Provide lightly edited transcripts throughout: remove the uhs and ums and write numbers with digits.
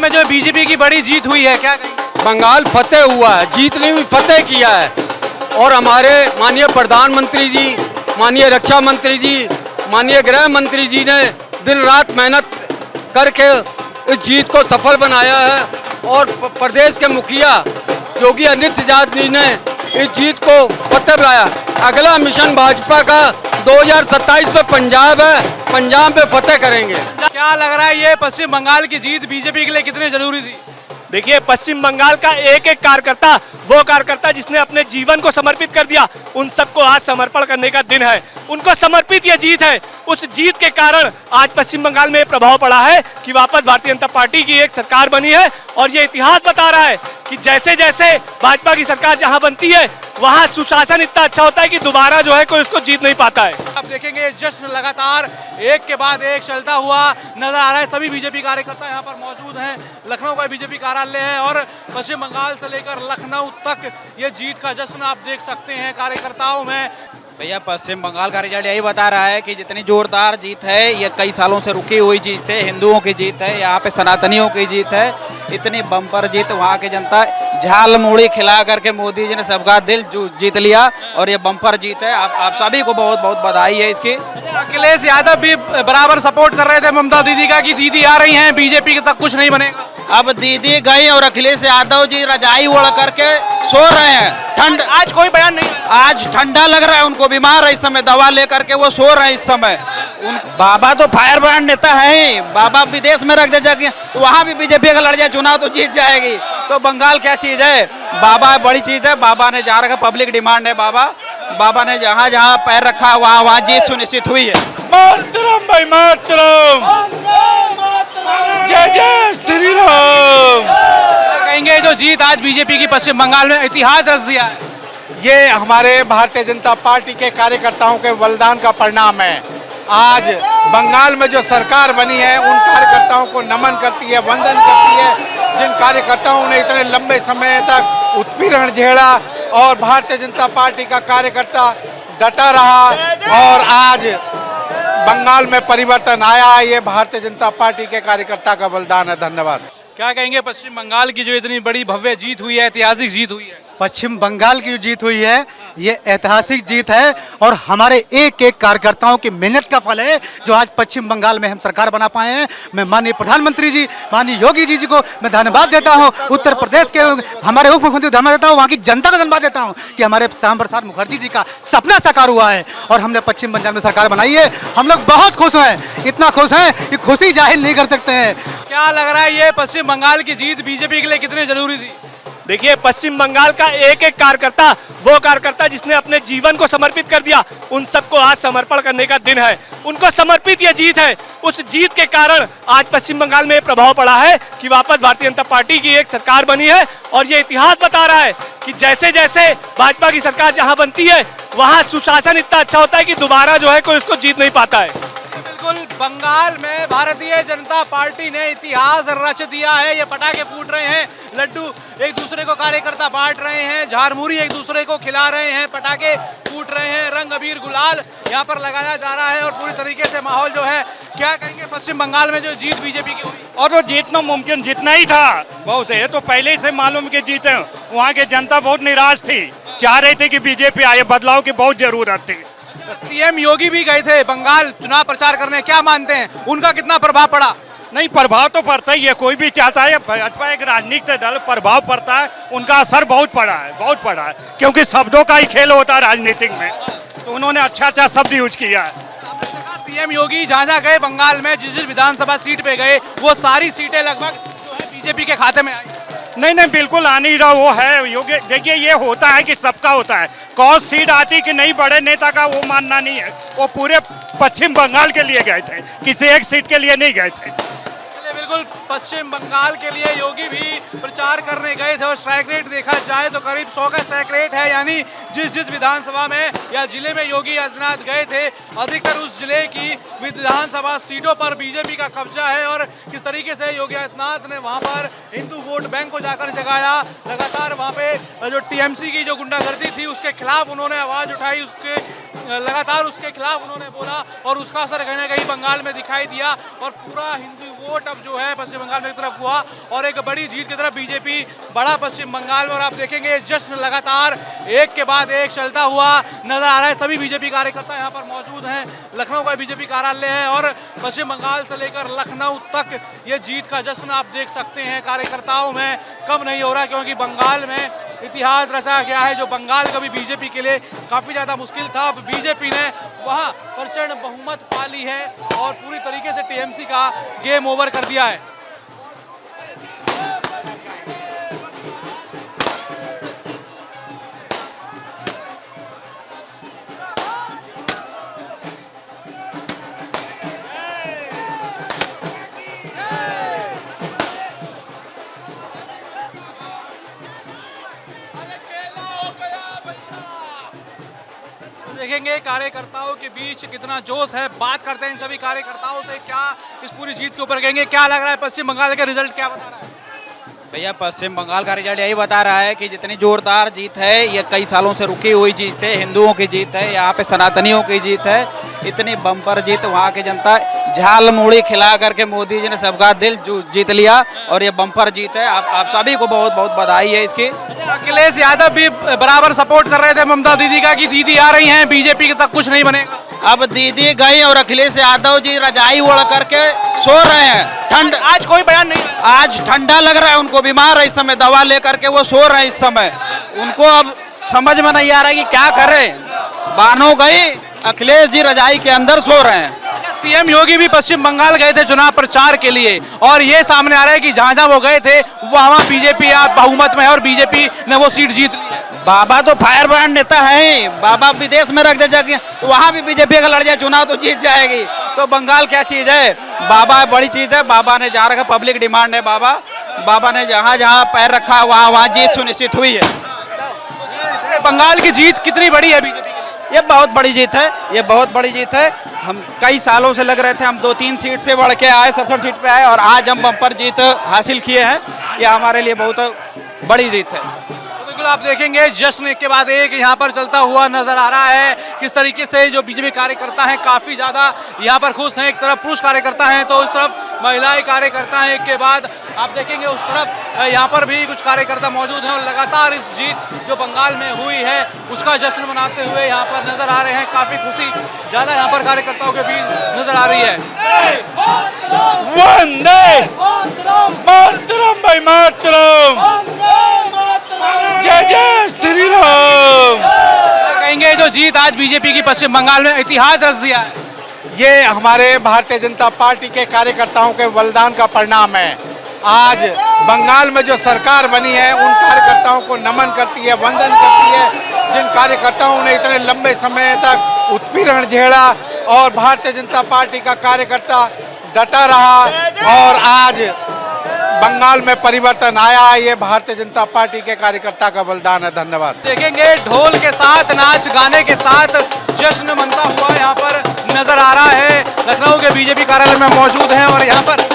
में जो बीजेपी की बड़ी जीत हुई है, क्या कहेंगे? बंगाल फतेह हुआ है, जीत नहीं हुई, फतेह किया है। और हमारे माननीय प्रधानमंत्री जी, माननीय रक्षा मंत्री जी, माननीय गृह मंत्री जी ने दिन रात मेहनत करके इस जीत को सफल बनाया है। और प्रदेश के मुखिया योगी आदित्यनाथ जी ने इस जीत को फतेह बनाया। अगला मिशन भाजपा का 2027 में पंजाब है, पंजाब में फतेह करेंगे। क्या लग रहा है ये पश्चिम बंगाल की जीत बीजेपी के लिए कितनी जरूरी थी? देखिए, पश्चिम बंगाल का एक एक कार्यकर्ता, वो कार्यकर्ता जिसने अपने जीवन को समर्पित कर दिया, उन सबको आज समर्पण करने का दिन है। उनको समर्पित ये जीत है। उस जीत के कारण आज पश्चिम बंगाल में प्रभाव पड़ा है कि वापस भारतीय जनता पार्टी की एक सरकार बनी है। और ये इतिहास बता रहा है कि जैसे जैसे भाजपा की सरकार जहां बनती है, वहां सुशासन इतना अच्छा होता है कि दोबारा जो है कोई उसको जीत नहीं पाता है। आप देखेंगे जश्न लगातार एक के बाद एक चलता हुआ नजर आ रहा है। सभी बीजेपी कार्यकर्ता यहाँ पर मौजूद हैं। लखनऊ का बीजेपी कार्यालय है और पश्चिम बंगाल से लेकर लखनऊ तक ये जीत का जश्न आप देख सकते हैं कार्यकर्ताओं में। भैया, पश्चिम बंगाल का रिजल्ट यही बता रहा है कि जितनी जोरदार जीत है, ये कई सालों से रुकी हुई जीत है। हिंदुओं की जीत है, यहाँ पे सनातनियों की जीत है। इतनी बम्पर जीत, वहाँ की जनता झाल मूड़ी खिला करके मोदी जी ने सबका दिल जीत लिया और ये बम्पर जीत है। आप सभी को बहुत बहुत बधाई है इसकी। अखिलेश यादव भी बराबर सपोर्ट कर रहे थे ममता दीदी का कि दीदी आ रही हैं, बीजेपी के तक कुछ नहीं बनेगा। अब दीदी गई और अखिलेश यादव जी रजाई ओढ़ करके सो रहे हैं। ठंड आज कोई बयान नहीं, आज ठंडा लग रहा है उनको, बीमार है इस समय, दवा लेकर के वो सो रहे हैं इस समय। बाबा तो फायर ब्रांड नेता है ही, बाबा विदेश में रख दे जाके तो वहाँ भी बीजेपी का लड़ जाए चुनाव तो जीत जाएगी। तो बंगाल क्या चीज है? बाबा बड़ी चीज है। बाबा ने जहाँ रखा, पब्लिक डिमांड है। बाबा ने जहाँ जहाँ पैर रखा वहाँ जीत सुनिश्चित हुई है। मातरम भाई मातरम, जय जय श्री राम। कहेंगे जो जीत आज बीजेपी की पश्चिम बंगाल में इतिहास रच दिया है, ये हमारे भारतीय जनता पार्टी के कार्यकर्ताओं के बलिदान का परिणाम है। आज बंगाल में जो सरकार बनी है, उन कार्यकर्ताओं को नमन करती है, वंदन करती है, जिन कार्यकर्ताओं ने इतने लंबे समय तक उत्पीड़न झेला और भारतीय जनता पार्टी का कार्यकर्ता डटा रहा और आज बंगाल में परिवर्तन आया। ये भारतीय जनता पार्टी के कार्यकर्ता का बलिदान है। धन्यवाद। क्या कहेंगे पश्चिम बंगाल की जो इतनी बड़ी भव्य जीत हुई है, ऐतिहासिक जीत हुई है? पश्चिम बंगाल की जो जीत हुई है, ये ऐतिहासिक जीत है और हमारे एक एक कार्यकर्ताओं की मेहनत का फल है जो आज पश्चिम बंगाल में हम सरकार बना पाए हैं। मैं माननीय प्रधानमंत्री जी, माननीय योगी जी को मैं धन्यवाद देता हूं। उत्तर प्रदेश के हमारे उप मुख्यमंत्री को धन्यवाद देता हूं। वहाँ की जनता को धन्यवाद देता हूं कि हमारे श्यामा प्रसाद मुखर्जी जी का सपना साकार हुआ है और हमने पश्चिम बंगाल में सरकार बनाई है। हम लोग बहुत खुश हैं, इतना खुश हैं कि खुशी जाहिर नहीं कर सकते हैं। क्या लग रहा है ये पश्चिम बंगाल की जीत बीजेपी के लिए कितनी जरूरी थी? देखिए, पश्चिम बंगाल का एक एक कार्यकर्ता, वो कार्यकर्ता जिसने अपने जीवन को समर्पित कर दिया, उन सबको आज समर्पण करने का दिन है। उनको समर्पित ये जीत है। उस जीत के कारण आज पश्चिम बंगाल में प्रभाव पड़ा है कि वापस भारतीय जनता पार्टी की एक सरकार बनी है। और ये इतिहास बता रहा है कि जैसे जैसे भाजपा की सरकार जहां बनती है, वहां सुशासन इतना अच्छा होता है कि दोबारा जो है कोई उसको जीत नहीं पाता है। बिल्कुल, बंगाल में भारतीय जनता पार्टी ने इतिहास रच दिया है। ये पटाखे फूट रहे हैं, लड्डू एक दूसरे को कार्यकर्ता बांट रहे हैं, झारमुरी एक दूसरे को खिला रहे हैं, पटाखे फूट रहे हैं, रंग अबीर गुलाल यहाँ पर लगाया जा रहा है और पूरी तरीके से माहौल जो है, क्या कहेंगे पश्चिम बंगाल में जो जीत बीजेपी की हुई? और वो जीतना मुमकिन जितना ही था, बहुत है तो पहले ही से मालूम कि जीते। वहाँ की जनता बहुत निराश थी, चाह रही थी कि बीजेपी आए, बदलाव की बहुत जरूरत थी। सीएम योगी भी गए थे बंगाल चुनाव प्रचार करने, क्या मानते हैं उनका कितना प्रभाव पड़ा? नहीं, प्रभाव तो पड़ता ही है, कोई भी चाहता है। भाजपा एक राजनीतिक दल, प्रभाव पड़ता है, उनका असर बहुत पड़ा है, बहुत पड़ा है, क्योंकि शब्दों का ही खेल होता है राजनीतिक में। तो उन्होंने अच्छा अच्छा शब्द यूज किया है। सीएम योगी जहाँ जहाँ गए बंगाल में, जिस जिस विधानसभा सीट पे गए, वो सारी सीटें लगभग जो है बीजेपी के खाते में आई। नहीं नहीं, बिल्कुल आने ही रहा, वो है योगी। देखिए, ये होता है कि सबका होता है, कौन सीट आती कि नहीं, बड़े नेता का वो मानना नहीं है। वो पूरे पश्चिम बंगाल के लिए गए थे, किसी एक सीट के लिए नहीं गए थे। बिल्कुल, पश्चिम बंगाल के लिए योगी भी प्रचार करने गए थे और स्ट्राइक रेट देखा जाए तो करीब 100 का स्ट्राइक रेट है। यानी जिस जिस विधानसभा में या जिले में योगी आदित्यनाथ गए थे, अधिकतर उस जिले की विधानसभा सीटों पर बीजेपी का कब्जा है। और किस तरीके से योगी आदित्यनाथ ने वहां पर हिंदू वोट बैंक को जाकर जगाया। लगातार वहां पे जो टीएमसी की जो गुंडागर्दी थी, उसके खिलाफ उन्होंने आवाज उठाई, लगातार उसके खिलाफ उन्होंने बोला और उसका असर कहीं ना कहीं बंगाल में दिखाई दिया और पूरा हिंदू वोट अब जो है पश्चिम बंगाल में एक तरफ हुआ और एक बड़ी जीत की तरफ बीजेपी बढ़ा पश्चिम बंगाल में। और आप देखेंगे जश्न लगातार एक के बाद एक चलता हुआ नजर आ रहा है। सभी बीजेपी कार्यकर्ता यहाँ पर मौजूद हैं। लखनऊ का बीजेपी कार्यालय है और पश्चिम बंगाल से लेकर लखनऊ तक ये जीत का जश्न आप देख सकते हैं। कार्यकर्ताओं में कम नहीं हो रहा, क्योंकि बंगाल में इतिहास रचा गया है। जो बंगाल कभी बीजेपी के लिए काफ़ी ज़्यादा मुश्किल था, अब बीजेपी ने वहाँ प्रचंड बहुमत पा ली है और पूरी तरीके से टीएमसी का गेम ओवर कर दिया है। देखेंगे कार्यकर्ताओं के बीच कितना जोश है। बात करते हैं इन सभी कार्यकर्ताओं से, क्या इस पूरी जीत के ऊपर कहेंगे, क्या लग रहा है पश्चिम बंगाल का रिजल्ट क्या बता रहा है? भैया पश्चिम बंगाल का रिजल्ट यही बता रहा है कि जितनी जोरदार जीत है ये कई सालों से रुकी हुई जीत है, हिंदुओं की जीत है, यहाँ पे सनातनियों की जीत है। इतनी बम्पर जीत, वहाँ की जनता झाल मूड़ी खिला करके मोदी जी ने सबका दिल जीत लिया और ये बम्पर जीत है। आप सभी को बहुत बहुत बधाई है इसकी। अखिलेश यादव भी बराबर सपोर्ट कर रहे थे ममता दीदी का कि दीदी आ रही हैं, बीजेपी के तक कुछ नहीं बनेगा। अब दीदी गई और अखिलेश यादव जी रजाई ओढ़ करके सो रहे हैं। ठंड आज कोई बयान नहीं, आज ठंडा लग रहा है उनको, बीमार है इस समय, दवा लेकर के वो सो रहे हैं इस समय। उनको अब समझ में नहीं आ रहा है कि क्या करें। बानो गई, अखिलेश जी रजाई के अंदर सो रहे हैं। सीएम योगी भी पश्चिम बंगाल गए थे चुनाव प्रचार के लिए और ये सामने आ रहा है कि जहां जहां वो गए थे वहां बीजेपी आप बहुमत में है और बीजेपी ने वो सीट जीत ली है। बाबा तो फायर ब्रांड नेता है ही, बाबा विदेश में रख दे जाके वहां भी बीजेपी का लड़ जाए चुनाव तो जीत जाएगी। तो बंगाल क्या चीज है, बाबा बड़ी चीज है। बाबा ने जहाँ रखा, पब्लिक डिमांड है, बाबा ने जहाँ जहाँ पैर रखा वहाँ वहाँ जीत सुनिश्चित हुई है। बंगाल की जीत कितनी बड़ी है बीजेपी के लिए? ये बहुत बड़ी जीत है, ये बहुत बड़ी जीत है। हम कई सालों से लग रहे थे, हम 2-3 सीट से बढ़ के आए, 67 सीट पे आए और आज हम बम्पर जीत हासिल किए हैं। ये हमारे लिए बहुत बड़ी जीत है। बिल्कुल आप देखेंगे जश्न एक के बाद एक यहाँ पर चलता हुआ नजर आ रहा है। किस तरीके से जो बीजेपी कार्यकर्ता हैं काफी ज्यादा यहाँ पर खुश हैं। एक तरफ पुरुष कार्यकर्ता हैं तो उस तरफ महिलाएं कार्यकर्ता हैं। एक के बाद आप देखेंगे उस तरफ यहाँ पर भी कुछ कार्यकर्ता मौजूद हैं और लगातार इस जीत जो बंगाल में हुई है उसका जश्न मनाते हुए यहाँ पर नजर आ रहे हैं। काफी खुशी ज्यादा यहाँ पर कार्यकर्ताओं के बीच नजर आ रही है। वंदे मातरम भाई मातरम, जय जय श्री राम। कहेंगे जो जीत आज बीजेपी की पश्चिम बंगाल में इतिहास रच दिया है, ये हमारे भारतीय जनता पार्टी के कार्यकर्ताओं के बलिदान का परिणाम है। आज बंगाल में जो सरकार बनी है उन कार्यकर्ताओं को नमन करती है, वंदन करती है, जिन कार्यकर्ताओं ने इतने लंबे समय तक उत्पीड़न झेला और भारतीय जनता पार्टी का कार्यकर्ता डटा रहा और आज बंगाल में परिवर्तन आया है। ये भारतीय जनता पार्टी के कार्यकर्ता का बलिदान है। धन्यवाद। देखेंगे ढोल के साथ, नाच गाने के साथ जश्न मनता हुआ यहाँ पर नजर आ रहा है। लखनऊ के बीजेपी कार्यालय में मौजूद हैं और यहाँ पर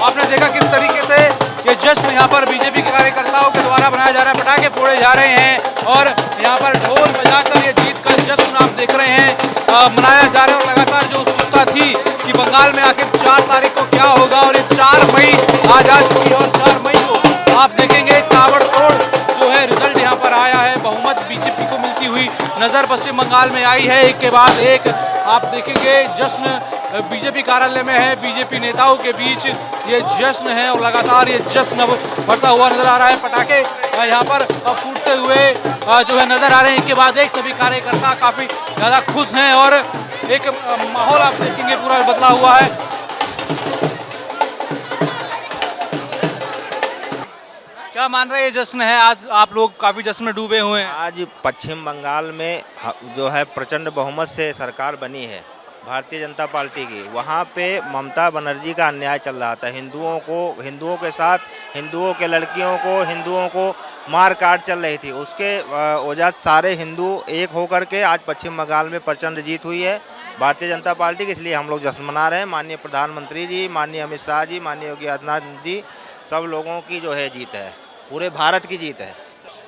आपने देखा किस तरीके से ये जश्न यहाँ पर बीजेपी के कार्यकर्ताओं के द्वारा बनाया जा रहा है। पटाखे फोड़े जा रहे हैं और यहाँ पर ढोल बजाकर ये जीत का जश्न आप देख रहे हैं मनाया जा रहा है। और लगातार जो उत्सुकता थी कि बंगाल में आखिर 4 तारीख को क्या होगा और ये 4 मई आज आ चुकी है और 4 मई को आप देखेंगे ताबड़तोड़ जो है रिजल्ट यहाँ पर आया है। बहुमत बीजेपी को मिलती हुई नजर पश्चिम बंगाल में आई है। एक के बाद एक आप देखेंगे जश्न बीजेपी कार्यालय में है। बीजेपी नेताओं के बीच ये जश्न है और लगातार ये जश्न बढ़ता हुआ नजर आ रहा है। पटाखे यहाँ पर फूटते हुए जो है नजर आ रहे हैं। एक के बाद एक सभी कार्यकर्ता काफी ज्यादा खुश हैं और एक माहौल आप देखेंगे पूरा बदला हुआ है। क्या मान रहे हैं ये जश्न है? आज आप लोग काफी जश्न में डूबे हुए हैं। आज पश्चिम बंगाल में जो है प्रचंड बहुमत से सरकार बनी है भारतीय जनता पार्टी की। वहाँ पे ममता बनर्जी का अन्याय चल रहा था। हिंदुओं के साथ हिंदुओं के लड़कियों को, हिंदुओं को मार काट चल रही थी। उसके वजह सारे हिंदू एक होकर के आज पश्चिम बंगाल में प्रचंड जीत हुई है भारतीय जनता पार्टी की। इसलिए हम लोग जश्न मना रहे हैं। माननीय प्रधानमंत्री जी, माननीय अमित शाह जी, माननीय योगी आदित्यनाथ जी, सब लोगों की जो है जीत है, पूरे भारत की जीत है।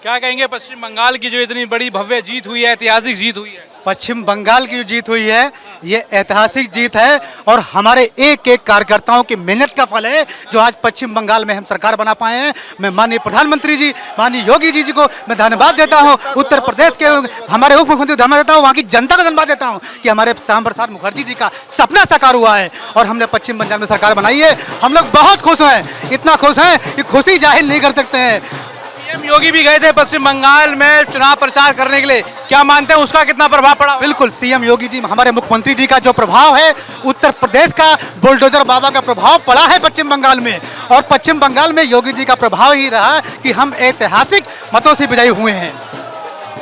क्या कहेंगे पश्चिम बंगाल की जो इतनी बड़ी भव्य जीत हुई है, ऐतिहासिक जीत हुई है? पश्चिम बंगाल की जो जीत हुई है ये ऐतिहासिक जीत है और हमारे एक एक कार्यकर्ताओं की मेहनत का फल है जो आज पश्चिम बंगाल में हम सरकार बना पाए हैं। मैं माननीय प्रधानमंत्री जी, माननीय योगी जी को मैं धन्यवाद देता हूँ। उत्तर प्रदेश के हमारे उप मुख्यमंत्री को धन्यवाद देता हूँ, वहाँ की जनता को धन्यवाद देता हूँ कि हमारे श्यामा प्रसाद मुखर्जी जी का सपना साकार हुआ है और हमने पश्चिम बंगाल में सरकार बनाई है। हम लोग बहुत खुश हैं, इतना खुश हैं कि खुशी जाहिर नहीं कर सकते हैं। सीएम योगी भी गए थे पश्चिम बंगाल में चुनाव प्रचार करने के लिए, क्या मानते हैं उसका कितना प्रभाव पड़ा? बिल्कुल, सीएम योगी जी, हमारे मुख्यमंत्री जी का जो प्रभाव है, उत्तर प्रदेश का बुलडोजर बाबा का प्रभाव पड़ा है पश्चिम बंगाल में, और पश्चिम बंगाल में योगी जी का प्रभाव ही रहा कि हम ऐतिहासिक मतों से विजयी हुए हैं।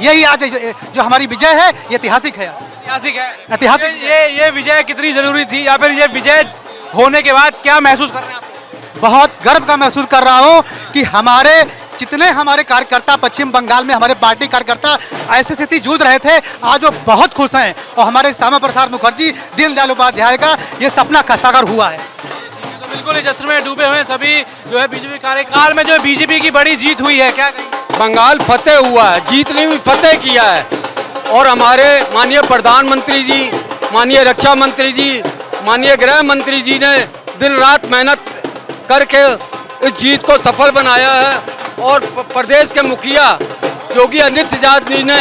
यही आज जो हमारी विजय है ये ऐतिहासिक है। ऐतिहासिक है। ऐतिहासिक। ये विजय कितनी जरूरी थी, या फिर ये विजय होने के बाद क्या महसूस कर रहे हैं आप? बहुत गर्व का महसूस कर रहा हूँ कि हमारे जितने हमारे कार्यकर्ता पश्चिम बंगाल में, हमारे पार्टी कार्यकर्ता ऐसी स्थिति जूझ रहे थे, आज वो बहुत खुश हैं और हमारे श्यामा प्रसाद मुखर्जी, दीनदयाल उपाध्याय का ये सपना साकार हुआ है। तो बिल्कुल ही जश्न में डूबे हुए हैं सभी जो है बीजेपी कार्यकाल में जो बीजेपी की बड़ी जीत हुई है, क्या कहेंगे? बंगाल फतेह हुआ है, जीत नहीं हुई, फतेह किया है। और हमारे माननीय प्रधानमंत्री जी, माननीय रक्षा मंत्री जी, माननीय गृह मंत्री जी ने दिन रात मेहनत करके इस जीत को सफल बनाया है। और प्रदेश के मुखिया योगी आदित्यनाथ जी ने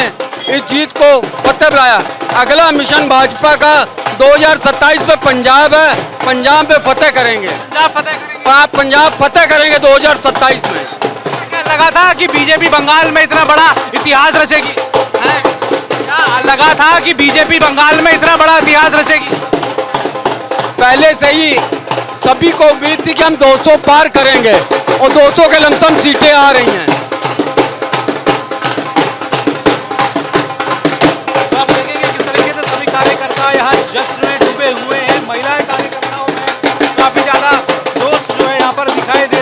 इस जीत को फतेह बनाया। अगला मिशन भाजपा का 2027 में पंजाब है, पंजाब में फतेह करेंगे। पंजाब फतेह करेंगे? आप पंजाब फतेह करेंगे 2027 में। क्या लगा था कि बीजेपी बंगाल में इतना बड़ा इतिहास रचेगी? क्या लगा था कि बीजेपी बंगाल में इतना बड़ा इतिहास रचेगी? पहले से ही सभी को उम्मीद थी कि हम 200 पार करेंगे और 200 के लमसम सीटें आ रही हैं। तो आप देखेंगे किस तरीके से सभी कार्यकर्ता यहाँ जश्न में डूबे हुए